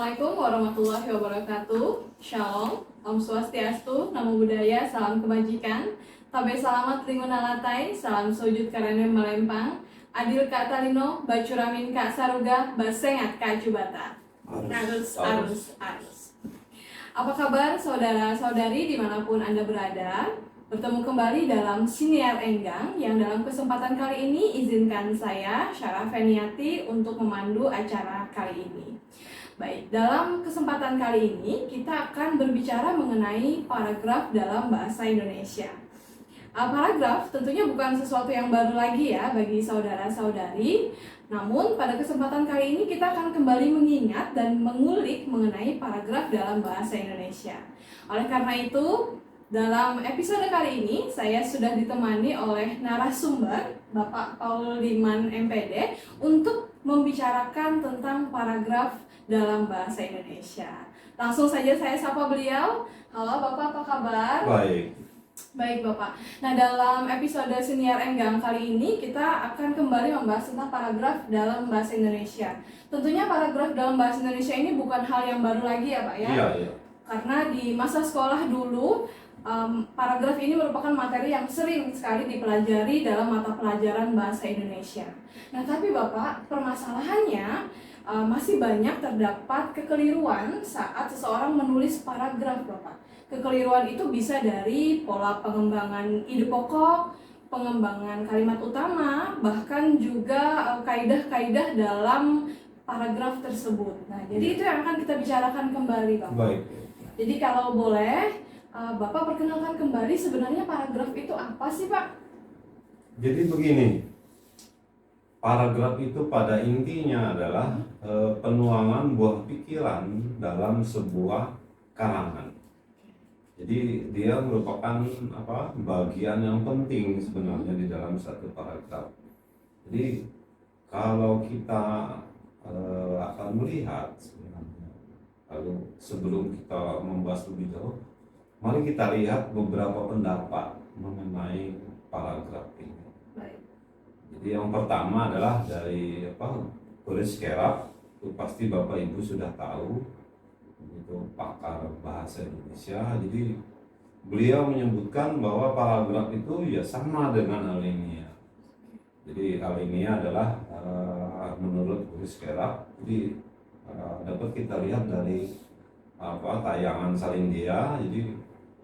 Assalamualaikum warahmatullahi wabarakatuh. Shalom, Om Swastiastu, Namo Buddhaya, salam kebajikan. Tabe salamat linguna latai, salam sujud karena melempang. Adil Kak Talino, Bacuramin Kak Saruga, Basengat Kak Jubata. Arus. Apa kabar saudara-saudari dimanapun Anda berada? Bertemu kembali dalam Siniar Enggang yang dalam kesempatan kali ini izinkan saya, Syara Feniati, untuk memandu acara kali ini. Baik, dalam kesempatan kali ini kita akan berbicara mengenai paragraf dalam bahasa Indonesia. Paragraf tentunya bukan sesuatu yang baru lagi ya bagi saudara-saudari. Namun pada kesempatan kali ini kita akan kembali mengingat dan mengulik mengenai paragraf dalam bahasa Indonesia. Oleh karena itu, dalam episode kali ini saya sudah ditemani oleh narasumber Bapak Paul Diman MPD untuk membicarakan tentang paragraf dalam bahasa Indonesia. Langsung saja saya sapa beliau. Halo Bapak, apa kabar? Baik Bapak. Nah, dalam episode Siniar Enggang kali ini kita akan kembali membahas tentang paragraf dalam bahasa Indonesia. Tentunya paragraf dalam bahasa Indonesia ini bukan hal yang baru lagi ya Pak ya? Iya. Karena di masa sekolah dulu paragraf ini merupakan materi yang sering sekali dipelajari dalam mata pelajaran bahasa Indonesia. Nah, tapi Bapak, permasalahannya masih banyak terdapat kekeliruan saat seseorang menulis paragraf, Bapak. Kekeliruan itu bisa dari pola pengembangan ide pokok, pengembangan kalimat utama, bahkan juga kaidah-kaidah dalam paragraf tersebut. Nah, jadi itu yang akan kita bicarakan kembali, Bapak. Baik. Jadi kalau boleh, Bapak perkenalkan kembali sebenarnya paragraf itu apa sih, Pak? Jadi begini, paragraf itu pada intinya adalah penuangan buah pikiran dalam sebuah karangan. Jadi dia merupakan bagian yang penting sebenarnya di dalam satu paragraf. Jadi kalau kita akan melihat sebenarnya, lalu sebelum kita membahas lebih jauh, mari kita lihat beberapa pendapat mengenai paragraf ini. Baik. Jadi yang pertama adalah dari Boris Kerap, itu pasti Bapak Ibu sudah tahu, itu pakar bahasa Indonesia. Jadi beliau menyebutkan bahwa paragraf itu ya sama dengan alinea. Jadi alinea adalah menurut Boris Kerap, jadi dapat kita lihat dari tayangan Salindia. Jadi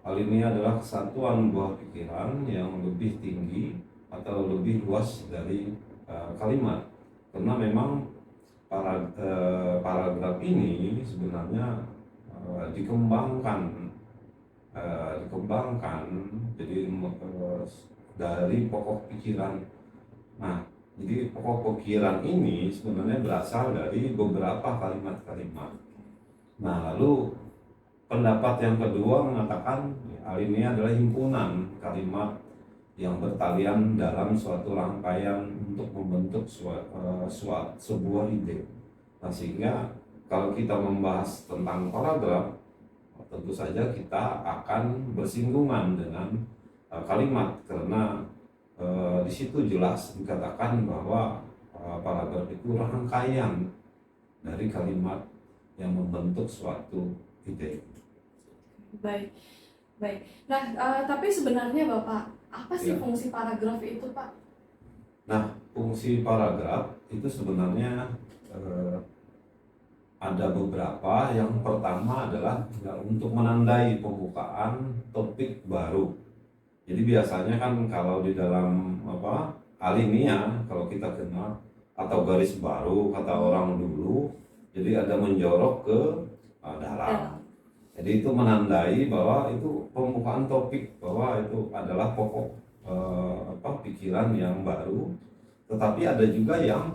alinea adalah kesatuan buah pikiran yang lebih tinggi atau lebih luas dari kalimat, karena memang paragraf ini sebenarnya dikembangkan jadi dari pokok pikiran. Nah, jadi pokok pikiran ini sebenarnya berasal dari beberapa kalimat-kalimat. Nah, lalu pendapat yang kedua mengatakan alinea adalah himpunan kalimat yang bertalian dalam suatu rangkaian untuk membentuk sebuah ide. Nah, sehingga kalau kita membahas tentang paragraf, tentu saja kita akan bersinggungan dengan kalimat, karena di situ jelas dikatakan bahwa paragraf itu rangkaian dari kalimat yang membentuk suatu ide. Baik. Nah, tapi sebenarnya Bapak, apa sih Ya. fungsi paragraf itu, Pak? Nah, fungsi paragraf itu sebenarnya ada beberapa. Yang pertama adalah untuk menandai pembukaan topik baru. Jadi biasanya kan kalau di dalam alinea, kalau kita kenal, atau garis baru kata orang dulu, jadi ada menjorok ke dalam. Jadi itu menandai bahwa itu pembukaan topik, bahwa itu adalah pokok pikiran yang baru. Tetapi ada juga yang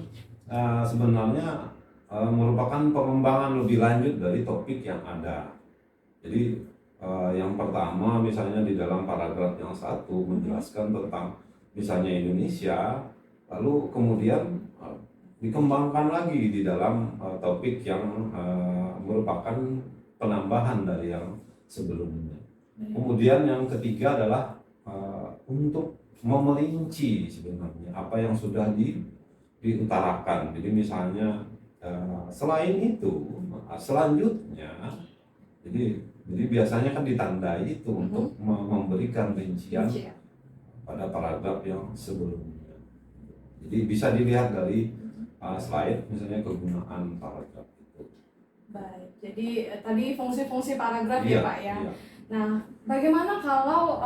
sebenarnya merupakan pengembangan lebih lanjut dari topik yang ada. Jadi yang pertama misalnya di dalam paragraf yang satu menjelaskan tentang misalnya Indonesia, lalu kemudian dikembangkan lagi di dalam topik yang merupakan penambahan dari yang sebelumnya. Kemudian yang ketiga adalah untuk memerinci sebenarnya apa yang sudah diutarakan. Jadi misalnya Selain itu, selanjutnya, jadi biasanya kan ditandai itu untuk memberikan rincian Rincian. pada paragraf yang sebelumnya. Jadi bisa dilihat dari slide, misalnya kegunaan paragraf itu. Baik, jadi tadi fungsi-fungsi paragraf Iya, ya Pak ya. iya. Nah, bagaimana kalau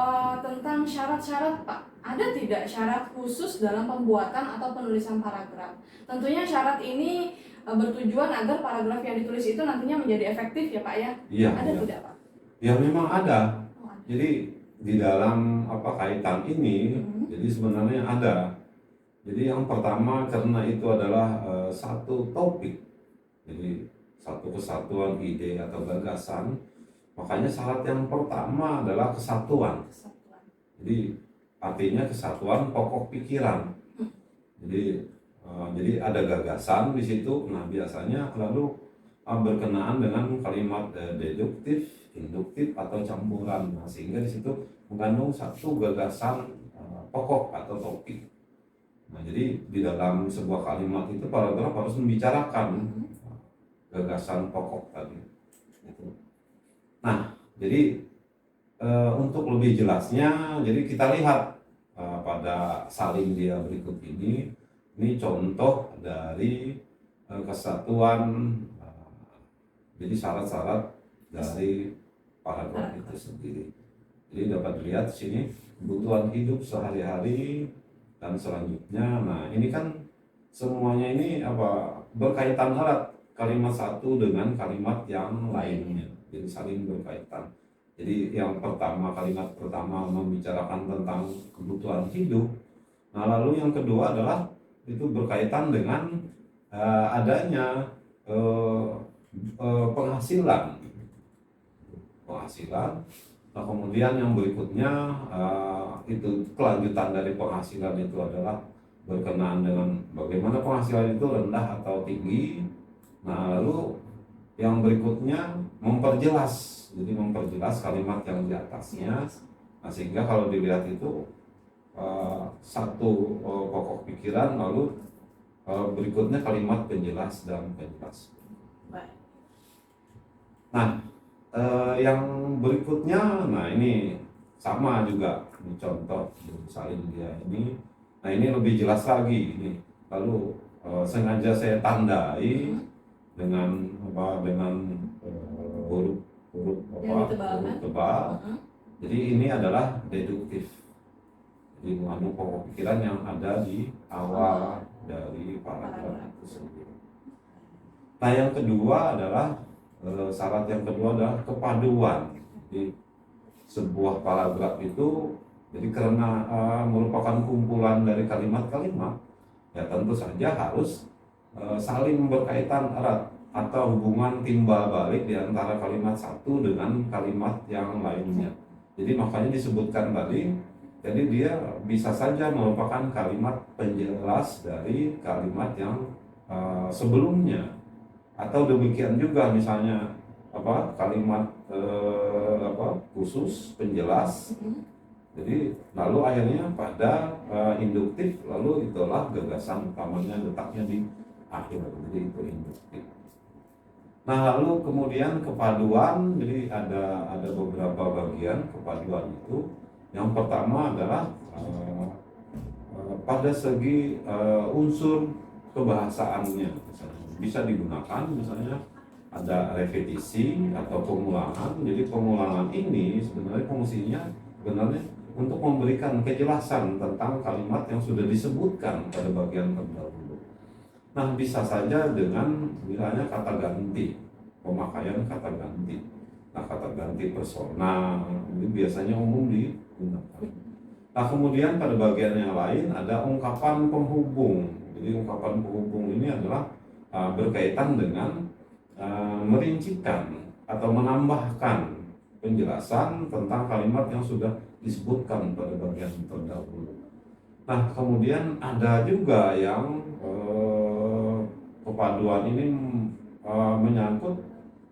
tentang syarat-syarat Pak? Ada tidak syarat khusus dalam pembuatan atau penulisan paragraf? Tentunya syarat ini bertujuan agar paragraf yang ditulis itu nantinya menjadi efektif ya Pak ya? Iya, Ada iya. tidak Pak? Ya memang ada. Oh, ada. Jadi di dalam kaitan ini, jadi sebenarnya ada. Jadi yang pertama, karena itu adalah satu topik, jadi satu kesatuan ide atau gagasan, makanya syarat yang pertama adalah kesatuan. Kesatuan. Jadi artinya kesatuan pokok pikiran. Jadi ada gagasan di situ. Nah biasanya lalu berkenaan dengan kalimat deduktif, induktif atau campuran. Nah, sehingga di situ mengandung satu gagasan pokok atau topik. Nah, jadi di dalam sebuah kalimat itu paragraf harus membicarakan gagasan pokok tadi. Gitu. Nah, jadi untuk lebih jelasnya, jadi kita lihat pada salin dia berikut ini. Ini contoh dari kesatuan, jadi syarat-syarat dari paragraf itu sendiri. Jadi dapat dilihat di sini kebutuhan hidup sehari-hari dan selanjutnya. Nah ini kan semuanya ini berkaitan erat kalimat satu dengan kalimat yang lainnya. Jadi saling berkaitan. Jadi yang pertama, kalimat pertama membicarakan tentang kebutuhan hidup. Nah lalu yang kedua adalah itu berkaitan dengan adanya penghasilan. Nah kemudian yang berikutnya itu kelanjutan dari penghasilan itu adalah berkenaan dengan bagaimana penghasilan itu rendah atau tinggi. Nah lalu yang berikutnya memperjelas, jadi memperjelas kalimat yang di atasnya. Nah sehingga kalau dilihat itu satu pokok pikiran, lalu berikutnya kalimat penjelas dan penjelas. Nah yang berikutnya, nah ini sama juga, ini contoh salin dia ini. Nah ini lebih jelas lagi ini. Lalu sengaja saya tandai dengan huruf tebal. Jadi ini adalah deduktif. Jadi mengandung pokok pikiran yang ada di awal dari paragraf itu sendiri. Nah yang kedua adalah syarat yang kedua adalah kepaduan. Jadi sebuah paragraf itu, jadi karena merupakan kumpulan dari kalimat-kalimat, ya tentu saja harus saling berkaitan erat atau hubungan timbal balik di antara kalimat satu dengan kalimat yang lainnya. Jadi makanya disebutkan tadi, jadi dia bisa saja merupakan kalimat penjelas dari kalimat yang sebelumnya, atau demikian juga misalnya kalimat khusus penjelas. Jadi lalu akhirnya pada induktif, lalu itulah gagasan utamanya letaknya di akhir, jadi itu induktif. Nah lalu kemudian kepaduan, jadi ada beberapa bagian kepaduan itu. Yang pertama adalah pada segi unsur kebahasaannya, misalnya bisa digunakan misalnya ada repetisi atau pengulangan. Jadi pengulangan ini sebenarnya fungsinya untuk memberikan kejelasan tentang kalimat yang sudah disebutkan pada bagian terdahulu. Nah bisa saja dengan misalnya kata ganti, pemakaian kata ganti. Nah kata ganti persona ini biasanya umum digunakan. Nah kemudian pada bagian yang lain ada ungkapan penghubung. Jadi ungkapan penghubung ini adalah berkaitan dengan merincikan atau menambahkan penjelasan tentang kalimat yang sudah disebutkan pada bagian terdahulu. Nah kemudian ada juga yang kepaduan ini menyangkut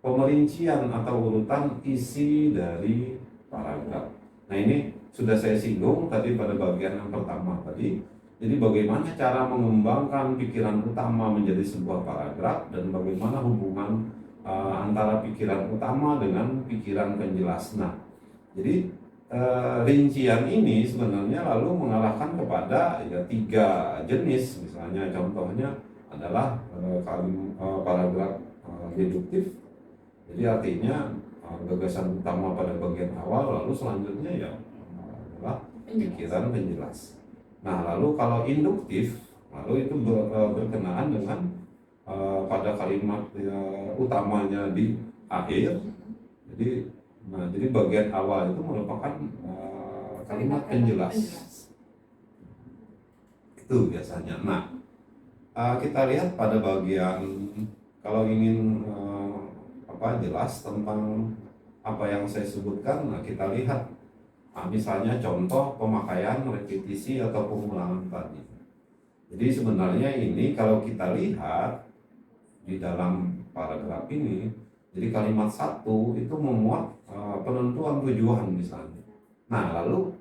pemerincian atau urutan isi dari paragraf. Nah ini sudah saya singgung tadi pada bagian yang pertama tadi. Jadi bagaimana cara mengembangkan pikiran utama menjadi sebuah paragraf dan bagaimana hubungan antara pikiran utama dengan pikiran penjelas. Nah, jadi rincian ini sebenarnya lalu mengarahkan kepada ya 3 jenis. Misalnya contohnya adalah paragraf deduktif. Jadi artinya gagasan utama pada bagian awal, lalu selanjutnya ya adalah pikiran penjelas. Nah, lalu kalau induktif, lalu itu berkenaan dengan pada kalimat utamanya di akhir. Jadi bagian awal itu merupakan kalimat penjelas. Itu biasanya. Nah, kita lihat pada bagian kalau ingin jelas tentang apa yang saya sebutkan, nah kita lihat misalnya contoh pemakaian repetisi atau pengulangan tadi. Jadi sebenarnya ini kalau kita lihat di dalam paragraf ini, jadi kalimat 1 itu memuat penentuan tujuan misalnya. Nah, lalu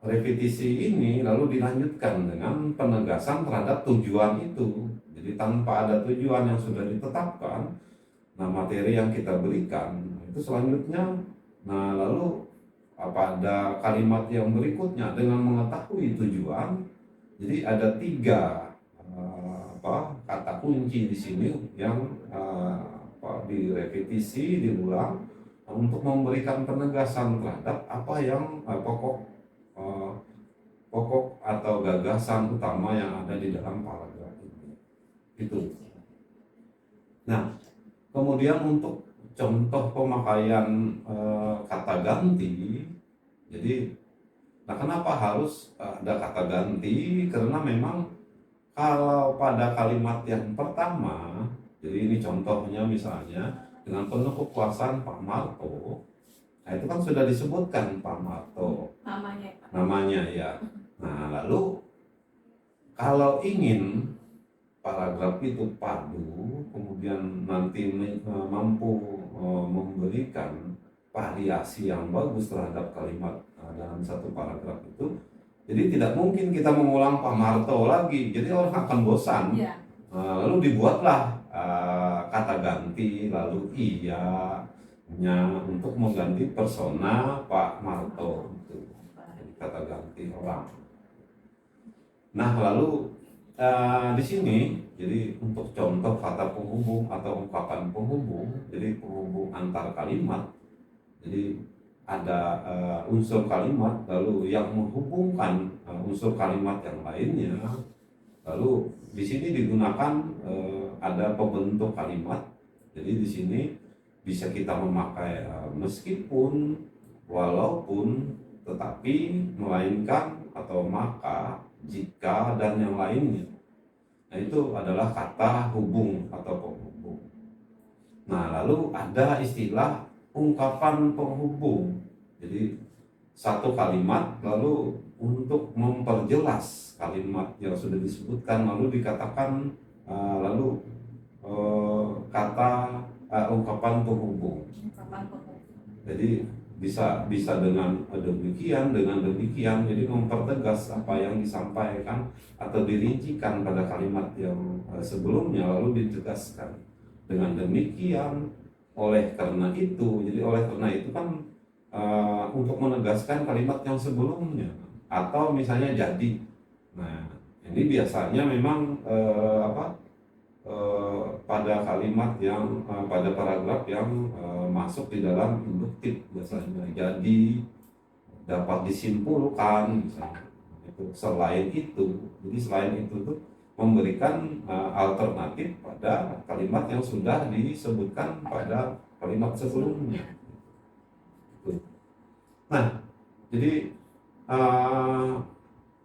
repetisi ini lalu dilanjutkan dengan penegasan terhadap tujuan itu. Jadi tanpa ada tujuan yang sudah ditetapkan, nah materi yang kita berikan itu selanjutnya, nah lalu pada kalimat yang berikutnya dengan mengetahui tujuan, jadi ada 3 kata kunci di sini yang direpetisi, diulang untuk memberikan penegasan terhadap apa yang pokok atau gagasan utama yang ada di dalam paragraf ini. Itu. Nah, kemudian untuk contoh pemakaian kata ganti, jadi, nah kenapa harus ada kata ganti? Karena memang kalau pada kalimat yang pertama, jadi ini contohnya misalnya dengan penuh kekuasaan Pak Marto, nah itu kan sudah disebutkan Pak Marto namanya ya. Nah lalu kalau ingin paragraf itu padu, kemudian nanti mampu memberikan variasi yang bagus terhadap kalimat dalam satu paragraf itu, jadi tidak mungkin kita mengulang Pak Marto lagi, jadi orang akan bosan. Lalu dibuatlah kata ganti, lalu iya-nya untuk mengganti persona Pak Marto itu, kata ganti orang. Nah lalu di sini, jadi untuk contoh kata penghubung atau ungkapan penghubung, jadi penghubung antar kalimat, jadi ada unsur kalimat lalu yang menghubungkan unsur kalimat yang lainnya, lalu di sini digunakan ada pembentuk kalimat. Jadi di sini bisa kita memakai meskipun, walaupun, tetapi, melainkan, atau maka, jika, dan yang lainnya. Nah itu adalah kata hubung atau penghubung. Nah lalu ada istilah ungkapan penghubung. Jadi satu kalimat lalu untuk memperjelas kalimat yang sudah disebutkan lalu dikatakan kata ungkapan penghubung. Jadi bisa dengan demikian, jadi mempertegas apa yang disampaikan atau dirincikan pada kalimat yang sebelumnya lalu ditegaskan. Dengan demikian, oleh karena itu, jadi oleh karena itu kan untuk menegaskan kalimat yang sebelumnya, atau misalnya jadi. Nah ini biasanya memang pada kalimat yang pada paragraf yang masuk di dalam induktif, biasanya jadi, dapat disimpulkan misalnya. Itu selain itu, jadi selain itu tuh memberikan alternatif pada kalimat yang sudah disebutkan pada kalimat sebelumnya. Nah, jadi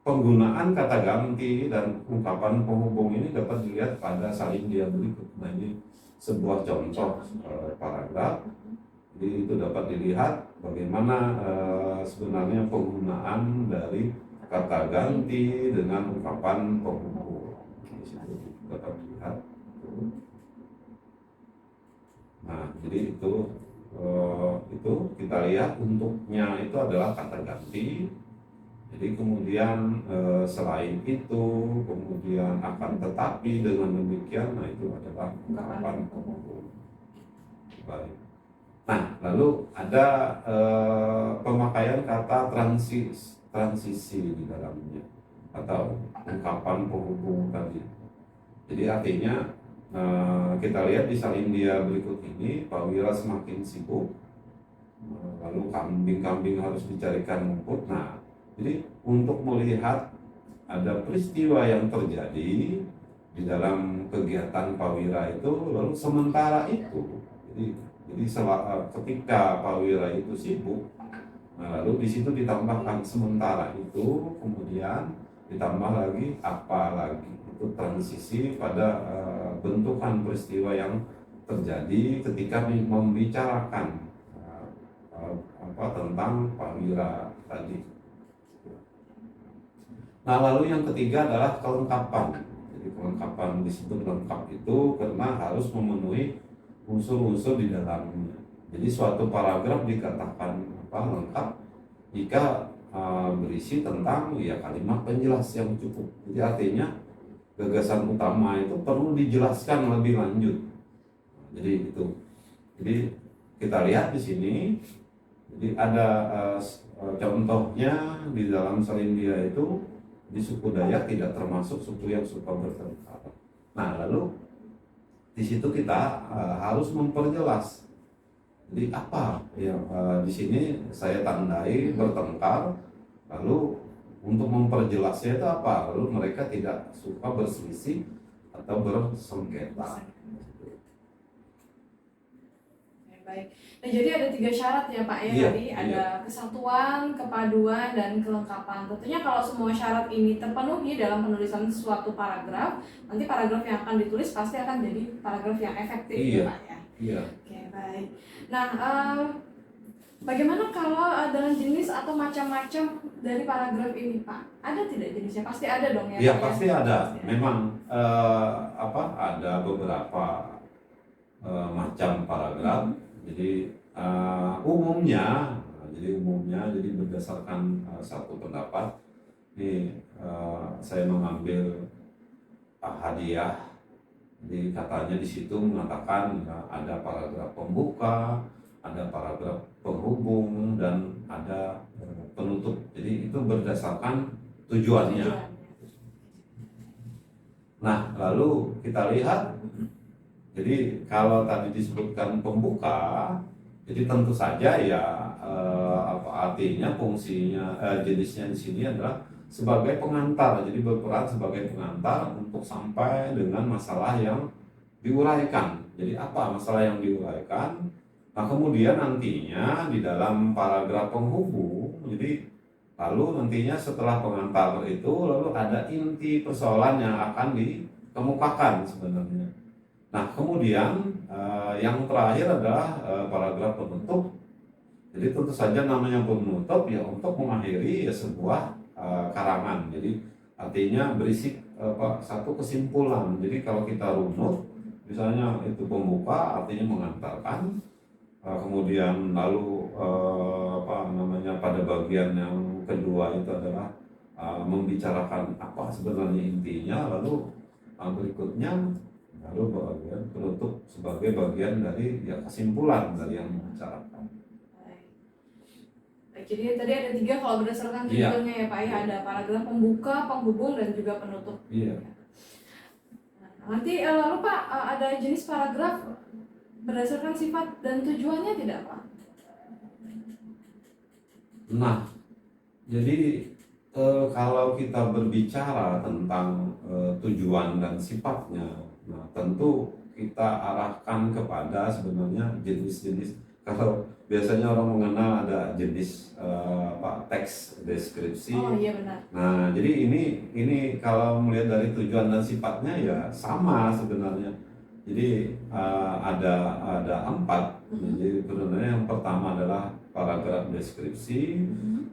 penggunaan kata ganti dan ungkapan penghubung ini dapat dilihat pada salin dia berikut. Nah ini sebuah contoh paragraf. Jadi itu dapat dilihat bagaimana sebenarnya penggunaan dari kata ganti dengan ungkapan penghubung. Di situ dapat dilihat. Nah jadi itu kita lihat untuknya itu adalah kata ganti. Jadi kemudian selain itu, kemudian akan tetapi dengan demikian, nah itu adalah ungkapan penghubung. Baik. Nah, lalu ada pemakaian kata transisi di dalamnya atau ungkapan penghubung tadi. Jadi artinya kita lihat di salindia berikut ini, Pak Wira semakin sibuk, lalu kambing-kambing harus dicarikan rumput. Nah, jadi untuk melihat ada peristiwa yang terjadi di dalam kegiatan Pak Wira itu, lalu sementara itu, jadi ketika Pak Wira itu sibuk, nah, lalu di situ ditambahkan sementara itu, kemudian ditambah lagi apa lagi, itu transisi pada bentukan peristiwa yang terjadi ketika membicarakan tentang Pak Wira tadi. Nah, lalu yang ketiga adalah kelengkapan. Jadi kelengkapan disebut lengkap itu karena harus memenuhi unsur-unsur di dalamnya. Jadi suatu paragraf dikatakan lengkap jika berisi tentang kalimat penjelas yang cukup. Jadi artinya gagasan utama itu perlu dijelaskan lebih lanjut. Jadi itu. Jadi kita lihat di sini. Jadi ada contohnya di dalam salindia itu, di suku Dayak tidak termasuk suku yang suka bertengkar. Nah, lalu di situ kita harus memperjelas. Jadi apa yang di sini saya tandai bertengkar, lalu untuk memperjelasnya itu apa? Lalu mereka tidak suka berselisih atau bersengketa. Baik. Nah, jadi ada 3 syarat ya Pak ya, Iya, tadi ada kesatuan, kepaduan, dan kelengkapan. Tentunya kalau semua syarat ini terpenuhi dalam penulisan suatu paragraf, nanti paragraf yang akan ditulis pasti akan jadi paragraf yang efektif ya Pak ya. Iya. Oke, baik. Nah, bagaimana kalau dengan jenis atau macam-macam dari paragraf ini Pak? Ada tidak jenisnya? Pasti ada dong ya? Iya, Pak, pasti ya? ada. Pasti Memang ada beberapa macam paragraf. Jadi umumnya jadi berdasarkan satu pendapat. Ini saya mengambil hadiah. Jadi katanya di situ mengatakan ada paragraf pembuka, ada paragraf penghubung, dan ada penutup. Jadi itu berdasarkan tujuannya. Nah, lalu kita lihat. Jadi kalau tadi disebutkan pembuka, jadi tentu saja artinya fungsinya jenisnya di sini adalah sebagai pengantar. Jadi berperan sebagai pengantar untuk sampai dengan masalah yang diuraikan. Jadi apa masalah yang diuraikan? Nah, kemudian nantinya di dalam paragraf penghubung, jadi lalu nantinya setelah pengantar itu lalu ada inti persoalan yang akan dikemukakan sebenarnya. Nah, kemudian yang terakhir adalah paragraf penutup. Jadi tentu saja namanya penutup ya untuk mengakhiri sebuah karangan. Jadi artinya berisi satu kesimpulan. Jadi kalau kita runut, misalnya itu pembuka artinya mengantarkan, kemudian lalu pada bagian yang kedua itu adalah membicarakan apa sebenarnya intinya, lalu berikutnya lalu bagian penutup sebagai bagian dari kesimpulan dari yang dibicarakan. Baik, jadi tadi ada 3 kalau berdasarkan tujuannya ya Pak ya, ada paragraf pembuka, penghubung, dan juga penutup. Iya. Nah, nanti lalu Pak ada jenis paragraf berdasarkan sifat dan tujuannya tidak Pak? Nah, jadi kalau kita berbicara tentang tujuan dan sifatnya, nah tentu kita arahkan kepada sebenarnya jenis-jenis. Kalau biasanya orang mengenal ada jenis teks deskripsi. Oh iya benar. Nah, jadi ini kalau melihat dari tujuan dan sifatnya ya sama sebenarnya. Jadi ada 4. Jadi sebenarnya yang pertama adalah paragraf deskripsi,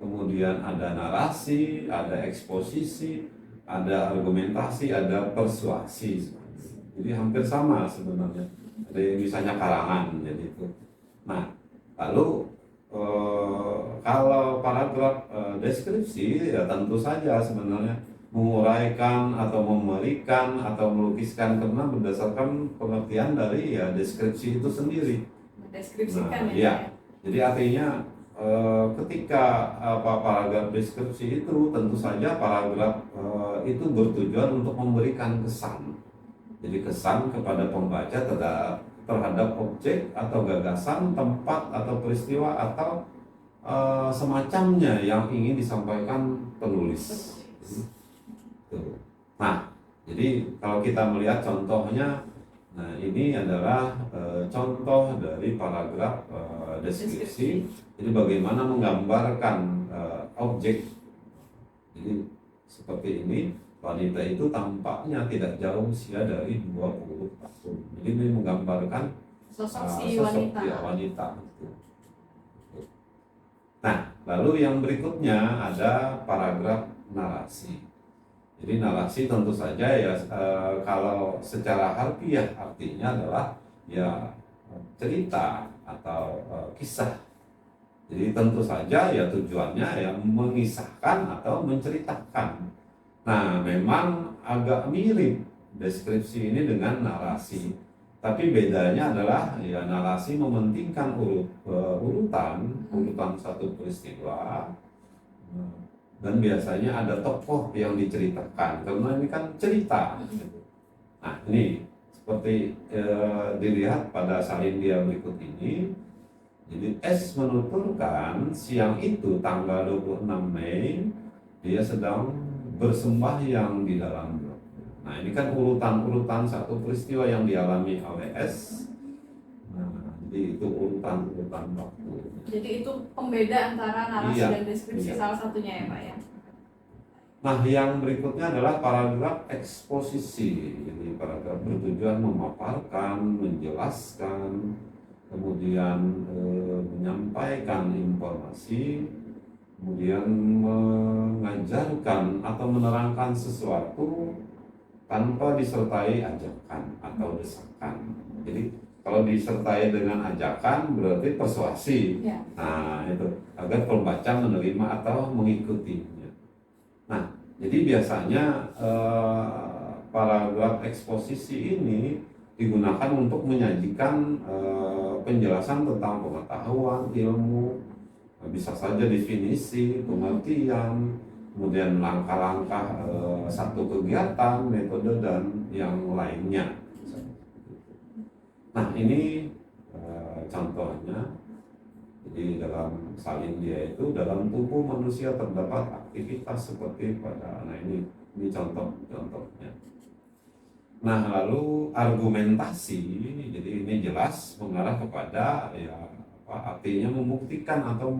kemudian ada narasi, ada eksposisi, ada argumentasi, ada persuasi. Jadi hampir sama sebenarnya. Ada misalnya karangan, jadi itu. Nah, lalu kalau paragraf deskripsi ya tentu saja sebenarnya menguraikan atau memberikan atau melukiskan karena berdasarkan pengertian dari ya deskripsi itu sendiri. Mendeskripsikan Nah, ya. ya. Jadi artinya ketika paragraf deskripsi itu tentu saja paragraf itu bertujuan untuk memberikan kesan. Jadi kesan kepada pembaca terhadap objek atau gagasan, tempat atau peristiwa atau semacamnya yang ingin disampaikan penulis. Tuh. Nah, jadi kalau kita melihat contohnya, nah ini adalah contoh dari paragraf deskripsi. Jadi bagaimana menggambarkan objek. Jadi seperti ini, wanita itu tampaknya tidak jauh usia dari 20 tahun. Jadi ini menggambarkan Sosok si wanita. Ya, wanita. Nah, lalu yang berikutnya ada paragraf narasi. Jadi narasi tentu saja ya kalau secara harfiah artinya adalah ya cerita atau kisah. Jadi tentu saja ya tujuannya ya mengisahkan atau menceritakan. Nah, memang agak mirip deskripsi ini dengan narasi. Tapi bedanya adalah ya narasi mementingkan urutan satu peristiwa. Dan biasanya ada tokoh yang diceritakan karena ini kan cerita. Nah, ini seperti dilihat pada salin dia berikut ini. Jadi S menuturkan siang itu tanggal 26 Mei dia sedang bersembahyang di dalam blok. Nah, ini kan urutan-urutan satu peristiwa yang dialami oleh S. Nah, jadi itu urutan-urutan waktu. Jadi itu pembeda antara narasi Iya, dan deskripsi salah satunya ya Pak ya. Nah, yang berikutnya adalah paragraf eksposisi. Jadi paragraf bertujuan memaparkan, menjelaskan, kemudian menyampaikan informasi, kemudian mengajarkan atau menerangkan sesuatu tanpa disertai ajakan atau desakan. Jadi kalau disertai dengan ajakan berarti persuasi. Ya. Nah, itu agar pembaca menerima atau mengikutinya. Nah, jadi biasanya paragraf eksposisi ini digunakan untuk menyajikan penjelasan tentang pengetahuan, ilmu, bisa saja definisi, pengertian, kemudian langkah-langkah satu kegiatan, metode, dan yang lainnya. Nah, ini contohnya. Jadi dalam salin dia itu dalam tubuh manusia terdapat aktivitas seperti pada, nah ini contohnya. Nah, lalu argumentasi, jadi ini jelas mengarah kepada ya artinya membuktikan atau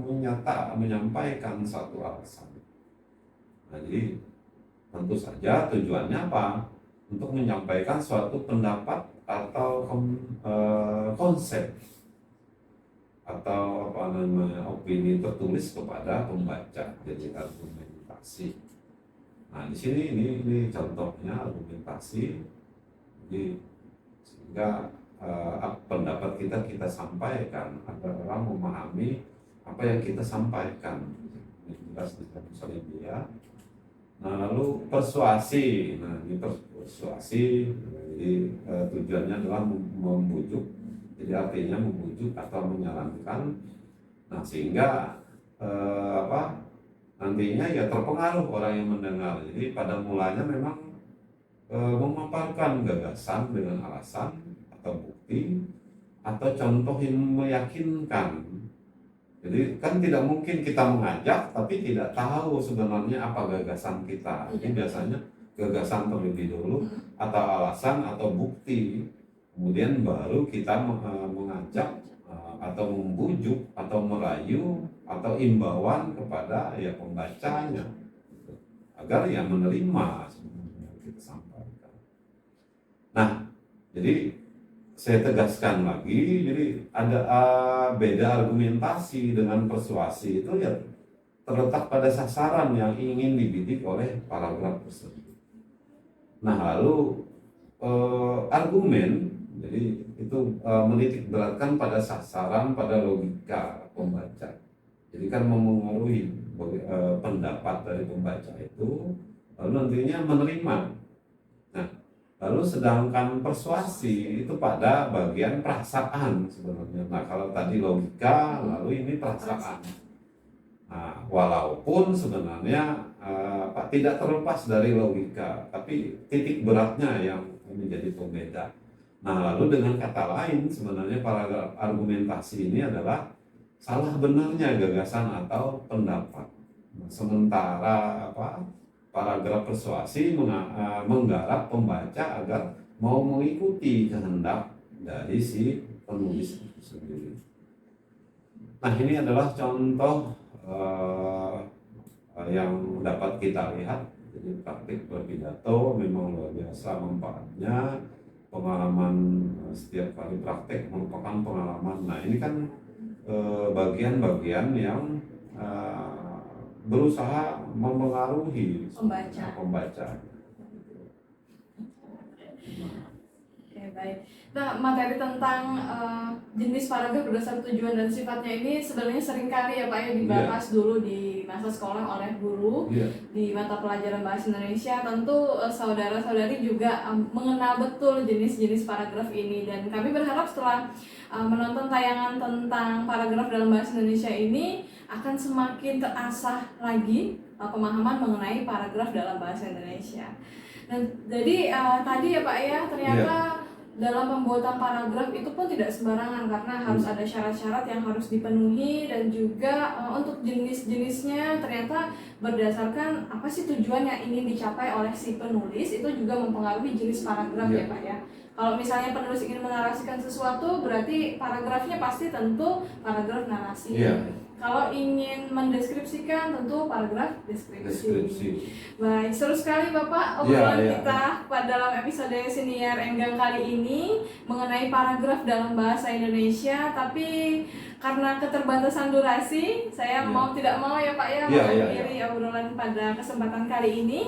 menyampaikan satu alasan. Nah, jadi tentu saja tujuannya apa? Untuk menyampaikan suatu pendapat atau konsep atau opini tertulis kepada pembaca, jadi argumentasi. Nah, di sini ini contohnya argumentasi. Jadi sehingga pendapat kita sampaikan agar orang memahami apa yang kita sampaikan. Ini jelas misalnya dia. Nah, lalu persuasi. Nah, ini persuasi. Jadi tujuannya adalah membujuk. Jadi artinya membujuk atau menyarankan. Nah, sehingga nantinya ya terpengaruh orang yang mendengar. Jadi pada mulanya memang memaparkan gagasan dengan alasan atau bukti atau contoh yang meyakinkan. Jadi kan tidak mungkin kita mengajak tapi tidak tahu sebenarnya apa gagasan kita. Jadi biasanya gagasan terlebih dulu atau alasan atau bukti, kemudian baru kita mengajak atau membujuk atau merayu atau imbauan kepada ya pembacanya agar ya menerima sebenarnya kita sampaikan. Nah, jadi saya tegaskan lagi, jadi ada beda argumentasi dengan persuasi itu ya terletak pada sasaran yang ingin dibidik oleh paragraf tersebut. Nah, lalu argumen, jadi itu menitik beratkan pada sasaran, pada logika pembaca. Jadi kan memengaruhi pendapat dari pembaca itu, lalu nantinya menerima. Nah, lalu sedangkan persuasi itu pada bagian perasaan sebenarnya. Nah, kalau tadi logika, lalu ini perasaan. Nah, walaupun sebenarnya tidak terlepas dari logika, tapi titik beratnya yang menjadi pembeda. Nah, lalu dengan kata lain sebenarnya paragraf argumentasi ini adalah salah benarnya gagasan atau pendapat. Nah, sementara paragraf persuasi menggarap pembaca agar mau mengikuti kehendak dari si penulis itu sendiri. Nah, ini adalah contoh yang dapat kita lihat. Jadi praktik berpidato memang luar biasa manfaatnya. Pengalaman setiap kali praktek merupakan pengalaman. Nah, ini kan bagian-bagian yang berusaha mempengaruhi pembaca. Oke, baik. Nah, materi tentang jenis paragraf berdasar tujuan dan sifatnya ini sebenarnya sering kali ya Pak ya dibahas dulu di masa sekolah oleh guru di mata pelajaran Bahasa Indonesia. Tentu saudara-saudari juga mengenal betul jenis-jenis paragraf ini, dan kami berharap setelah menonton tayangan tentang paragraf dalam Bahasa Indonesia ini akan semakin terasah lagi pemahaman mengenai paragraf dalam Bahasa Indonesia. Dan jadi tadi ya Pak ya, ternyata dalam pembuatan paragraf itu pun tidak sembarangan karena harus ada syarat-syarat yang harus dipenuhi, dan juga untuk jenis-jenisnya ternyata berdasarkan apa sih tujuan yang ingin dicapai oleh si penulis, itu juga mempengaruhi jenis paragraf ya Pak ya. Kalau misalnya penulis ingin menarasikan sesuatu, berarti paragrafnya pasti tentu paragraf narasi. Kalau ingin mendeskripsikan, tentu paragraf deskripsi. Baik, seru sekali Bapak obrolan kita pada dalam episode Siniar Enggang kali ini mengenai paragraf dalam bahasa Indonesia. Tapi karena keterbatasan durasi, saya mau tidak mau ya Pak ya mengakhiri obrolan pada kesempatan kali ini.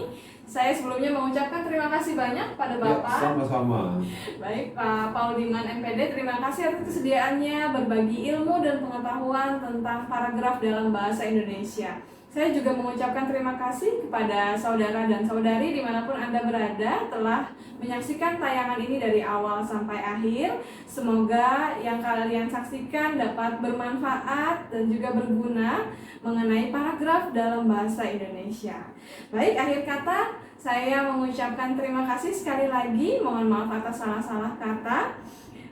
Saya sebelumnya mengucapkan terima kasih banyak pada Bapak. Sama-sama. Baik, Pak Paul Diman MPD, terima kasih atas kesediaannya berbagi ilmu dan pengetahuan tentang paragraf dalam bahasa Indonesia. Saya juga mengucapkan terima kasih kepada saudara dan saudari dimanapun Anda berada telah menyaksikan tayangan ini dari awal sampai akhir. Semoga yang kalian saksikan dapat bermanfaat dan juga berguna mengenai paragraf dalam bahasa Indonesia. Baik, akhir kata saya mengucapkan terima kasih sekali lagi. Mohon maaf atas salah-salah kata.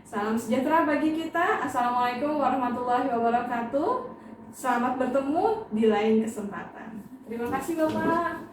Salam sejahtera bagi kita. Assalamualaikum warahmatullahi wabarakatuh. Selamat bertemu di lain kesempatan. Terima kasih Bapak.